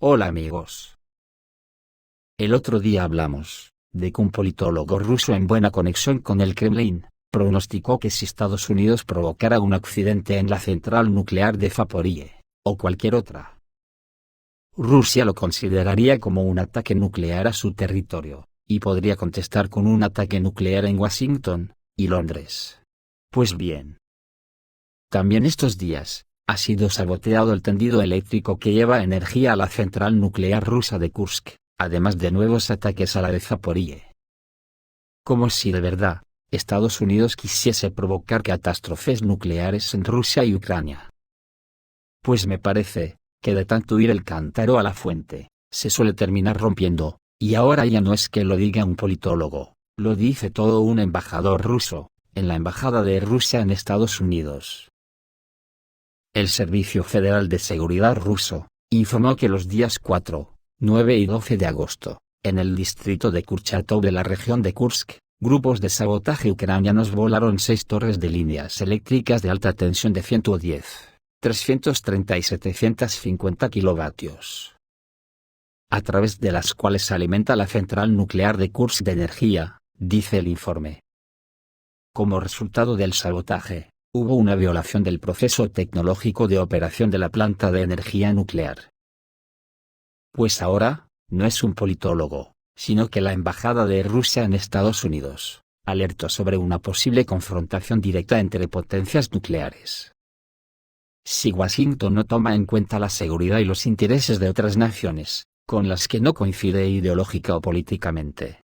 Hola amigos. El otro día hablamos de que un politólogo ruso en buena conexión con el Kremlin pronosticó que si Estados Unidos provocara un accidente en la central nuclear de Zaporizhia, o cualquier otra, Rusia lo consideraría como un ataque nuclear a su territorio, y podría contestar con un ataque nuclear en Washington y Londres. Pues bien, también estos días ha sido saboteado el tendido eléctrico que lleva energía a la central nuclear rusa de Kursk, además de nuevos ataques a la de Zaporizhia. Como si de verdad Estados Unidos quisiese provocar catástrofes nucleares en Rusia y Ucrania. Pues me parece que de tanto ir el cántaro a la fuente, se suele terminar rompiendo, y ahora ya no es que lo diga un politólogo, lo dice todo un embajador ruso, en la embajada de Rusia en Estados Unidos. El Servicio Federal de Seguridad ruso informó que los días 4, 9 y 12 de agosto, en el distrito de Kurchatov de la región de Kursk, grupos de sabotaje ucranianos volaron 6 torres de líneas eléctricas de alta tensión de 110, 330 y 750 kilovatios, a través de las cuales se alimenta la central nuclear de Kursk de energía, dice el informe. Como resultado del sabotaje, hubo una violación del proceso tecnológico de operación de la planta de energía nuclear. Pues ahora, no es un politólogo, sino que la Embajada de Rusia en Estados Unidos alertó sobre una posible confrontación directa entre potencias nucleares. Si Washington no toma en cuenta la seguridad y los intereses de otras naciones, con las que no coincide ideológica o políticamente.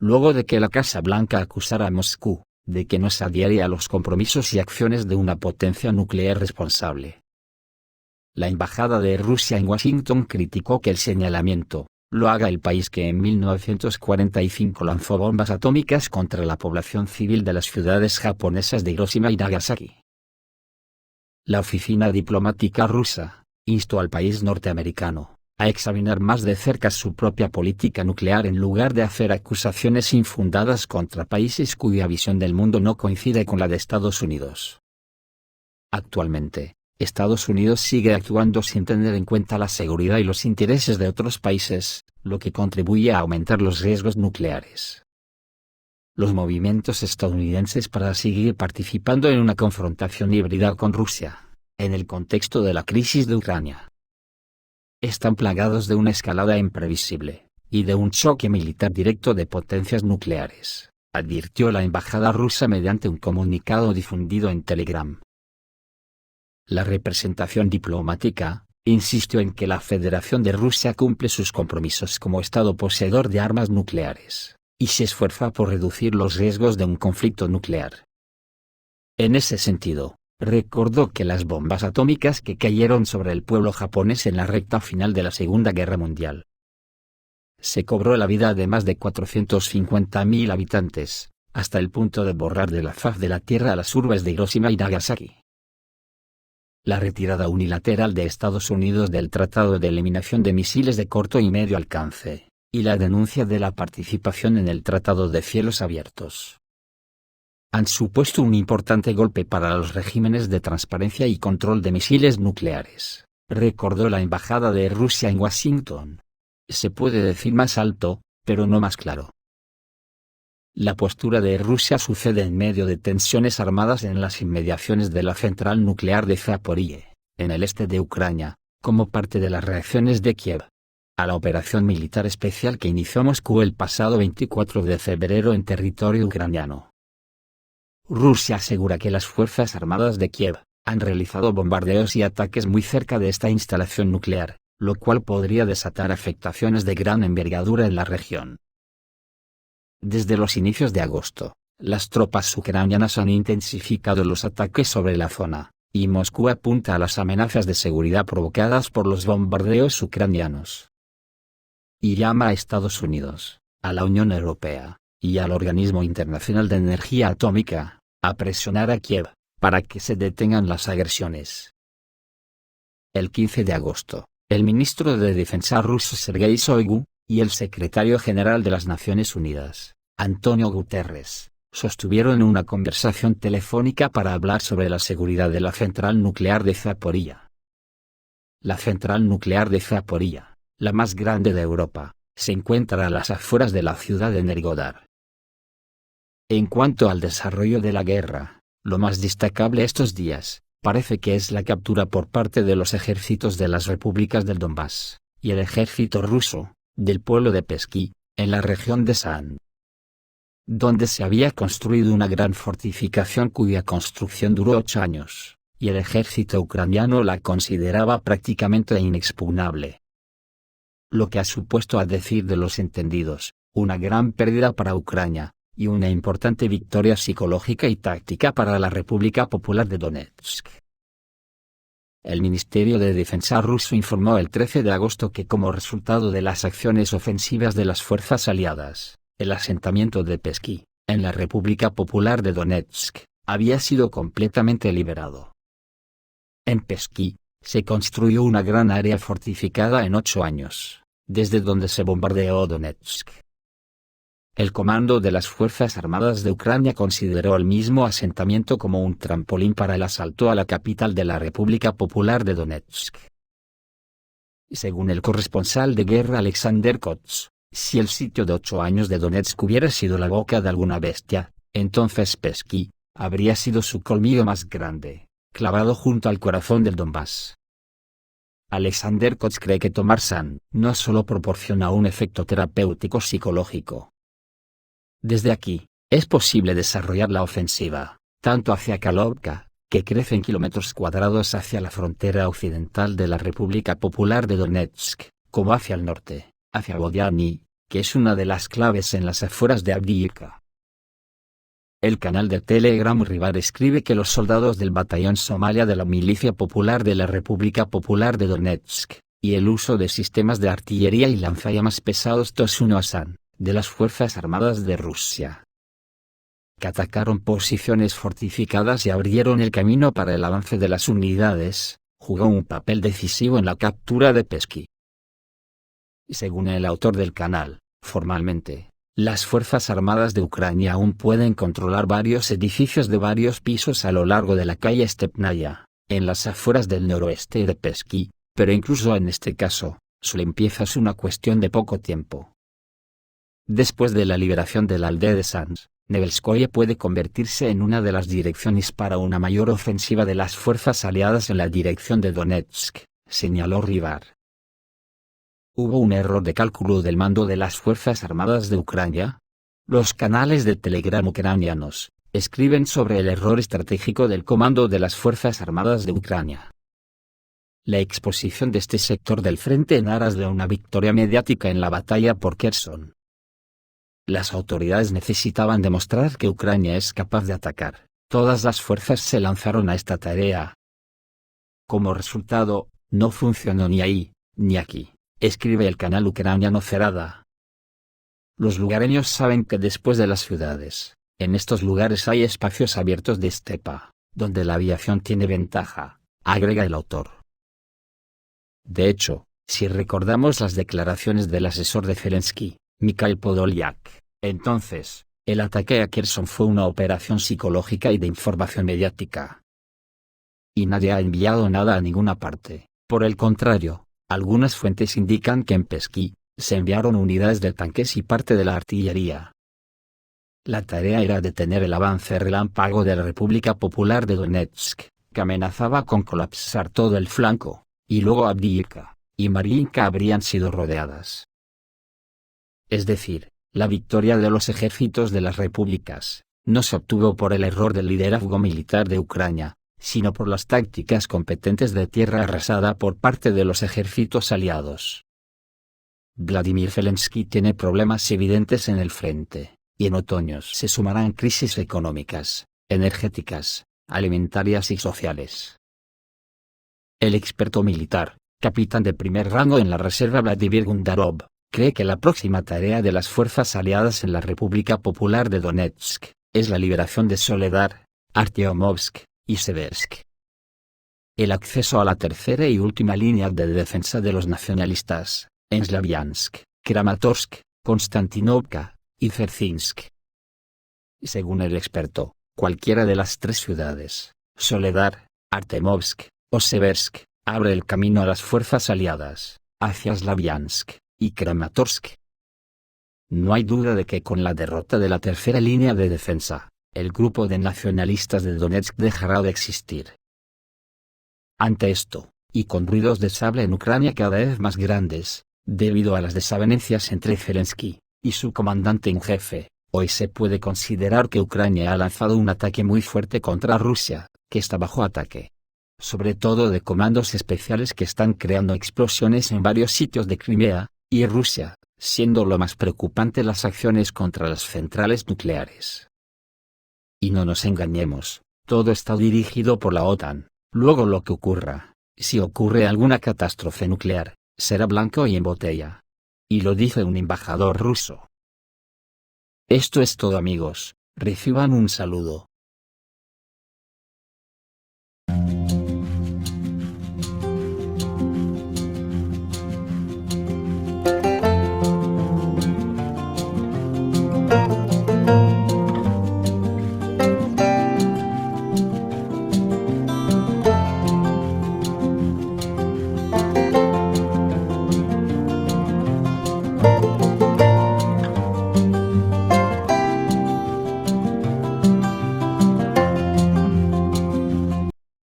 Luego de que la Casa Blanca acusara a Moscú de que no se adhiere a los compromisos y acciones de una potencia nuclear responsable, la Embajada de Rusia en Washington criticó que el señalamiento lo haga el país que en 1945 lanzó bombas atómicas contra la población civil de las ciudades japonesas de Hiroshima y Nagasaki. La oficina diplomática rusa instó al país norteamericano a examinar más de cerca su propia política nuclear en lugar de hacer acusaciones infundadas contra países cuya visión del mundo no coincide con la de Estados Unidos. Actualmente, Estados Unidos sigue actuando sin tener en cuenta la seguridad y los intereses de otros países, lo que contribuye a aumentar los riesgos nucleares. Los movimientos estadounidenses para seguir participando en una confrontación híbrida con Rusia, en el contexto de la crisis de Ucrania, están plagados de una escalada imprevisible, y de un choque militar directo de potencias nucleares, advirtió la embajada rusa mediante un comunicado difundido en Telegram. La representación diplomática insistió en que la Federación de Rusia cumple sus compromisos como Estado poseedor de armas nucleares, y se esfuerza por reducir los riesgos de un conflicto nuclear. En ese sentido, recordó que las bombas atómicas que cayeron sobre el pueblo japonés en la recta final de la Segunda Guerra Mundial se cobró la vida de más de 450.000 habitantes, hasta el punto de borrar de la faz de la tierra a las urbes de Hiroshima y Nagasaki. La retirada unilateral de Estados Unidos del Tratado de Eliminación de Misiles de Corto y Medio Alcance, y la denuncia de la participación en el Tratado de Cielos Abiertos, han supuesto un importante golpe para los regímenes de transparencia y control de misiles nucleares, recordó la Embajada de Rusia en Washington. Se puede decir más alto, pero no más claro. La postura de Rusia sucede en medio de tensiones armadas en las inmediaciones de la central nuclear de Zaporizhia, en el este de Ucrania, como parte de las reacciones de Kiev a la operación militar especial que inició Moscú el pasado 24 de febrero en territorio ucraniano. Rusia asegura que las Fuerzas Armadas de Kiev han realizado bombardeos y ataques muy cerca de esta instalación nuclear, lo cual podría desatar afectaciones de gran envergadura en la región. Desde los inicios de agosto, las tropas ucranianas han intensificado los ataques sobre la zona, y Moscú apunta a las amenazas de seguridad provocadas por los bombardeos ucranianos. Y llama a Estados Unidos, a la Unión Europea, y al Organismo Internacional de Energía Atómica, a presionar a Kiev, para que se detengan las agresiones. El 15 de agosto, el ministro de Defensa ruso Sergei Shoigu, y el secretario general de las Naciones Unidas, Antonio Guterres, sostuvieron una conversación telefónica para hablar sobre la seguridad de la central nuclear de Zaporizhia. La central nuclear de Zaporizhia, la más grande de Europa, se encuentra a las afueras de la ciudad de Nergodar. En cuanto al desarrollo de la guerra, lo más destacable estos días, parece que es la captura por parte de los ejércitos de las repúblicas del Donbass, y el ejército ruso, del pueblo de Peskí, en la región de San, donde se había construido una gran fortificación cuya construcción duró 8 años, y el ejército ucraniano la consideraba prácticamente inexpugnable. Lo que ha supuesto, a decir de los entendidos, una gran pérdida para Ucrania, y una importante victoria psicológica y táctica para la República Popular de Donetsk. El Ministerio de Defensa ruso informó el 13 de agosto que como resultado de las acciones ofensivas de las fuerzas aliadas, el asentamiento de Peskí, en la República Popular de Donetsk, había sido completamente liberado. En Peskí, se construyó una gran área fortificada en 8 años, desde donde se bombardeó Donetsk. El comando de las Fuerzas Armadas de Ucrania consideró el mismo asentamiento como un trampolín para el asalto a la capital de la República Popular de Donetsk. Según el corresponsal de guerra Alexander Kots, si el sitio de 8 años de Donetsk hubiera sido la boca de alguna bestia, entonces Peskí habría sido su colmillo más grande, clavado junto al corazón del Donbass. Alexander Kots cree que tomar San no solo proporciona un efecto terapéutico psicológico. Desde aquí, es posible desarrollar la ofensiva, tanto hacia Kalovka, que crece en kilómetros cuadrados hacia la frontera occidental de la República Popular de Donetsk, como hacia el norte, hacia Bodiani, que es una de las claves en las afueras de Avdiivka. El canal de Telegram Rivar escribe que los soldados del batallón Somalia de la Milicia Popular de la República Popular de Donetsk, y el uso de sistemas de artillería y lanzallamas pesados Tosuno-Asan, de las Fuerzas Armadas de Rusia, que atacaron posiciones fortificadas y abrieron el camino para el avance de las unidades, jugó un papel decisivo en la captura de Peskí. Según el autor del canal, formalmente, las Fuerzas Armadas de Ucrania aún pueden controlar varios edificios de varios pisos a lo largo de la calle Stepnaya, en las afueras del noroeste de Peskí, pero incluso en este caso, su limpieza es una cuestión de poco tiempo. Después de la liberación de la aldea de Sans, Nevelskoye puede convertirse en una de las direcciones para una mayor ofensiva de las fuerzas aliadas en la dirección de Donetsk, señaló Rivar. ¿Hubo un error de cálculo del mando de las Fuerzas Armadas de Ucrania? Los canales de Telegram ucranianos escriben sobre el error estratégico del comando de las Fuerzas Armadas de Ucrania. La exposición de este sector del frente en aras de una victoria mediática en la batalla por Kherson. Las autoridades necesitaban demostrar que Ucrania es capaz de atacar. Todas las fuerzas se lanzaron a esta tarea. Como resultado, no funcionó ni ahí, ni aquí, escribe el canal ucraniano Zerada. Los lugareños saben que después de las ciudades, en estos lugares hay espacios abiertos de estepa, donde la aviación tiene ventaja, agrega el autor. De hecho, si recordamos las declaraciones del asesor de Zelensky, Mikhail Podolyak, entonces, el ataque a Kherson fue una operación psicológica y de información mediática. Y nadie ha enviado nada a ninguna parte. Por el contrario, algunas fuentes indican que en Peskí, se enviaron unidades de tanques y parte de la artillería. La tarea era detener el avance relámpago de la República Popular de Donetsk, que amenazaba con colapsar todo el flanco, y luego Avdiivka y Mariinka habrían sido rodeadas. Es decir, la victoria de los ejércitos de las repúblicas no se obtuvo por el error del liderazgo militar de Ucrania, sino por las tácticas competentes de tierra arrasada por parte de los ejércitos aliados. Vladimir Zelensky tiene problemas evidentes en el frente, y en otoño se sumarán crisis económicas, energéticas, alimentarias y sociales. El experto militar, capitán de primer rango en la reserva Vladimir Gundarov, cree que la próxima tarea de las fuerzas aliadas en la República Popular de Donetsk es la liberación de Soledar, Artyomovsk y Seversk. El acceso a la tercera y última línea de defensa de los nacionalistas, en Slaviansk, Kramatorsk, Konstantinovka y Dzerzhinsk. Según el experto, cualquiera de las tres ciudades, Soledar, Artemovsk o Seversk, abre el camino a las fuerzas aliadas, hacia Slaviansk y Kramatorsk. No hay duda de que con la derrota de la tercera línea de defensa, el grupo de nacionalistas de Donetsk dejará de existir. Ante esto, y con ruidos de sable en Ucrania cada vez más grandes, debido a las desavenencias entre Zelensky y su comandante en jefe, hoy se puede considerar que Ucrania ha lanzado un ataque muy fuerte contra Rusia, que está bajo ataque. Sobre todo de comandos especiales que están creando explosiones en varios sitios de Crimea, y Rusia, siendo lo más preocupante las acciones contra las centrales nucleares. Y no nos engañemos, todo está dirigido por la OTAN, luego lo que ocurra, si ocurre alguna catástrofe nuclear, será blanco y en botella. Y lo dice un embajador ruso. Esto es todo amigos, reciban un saludo.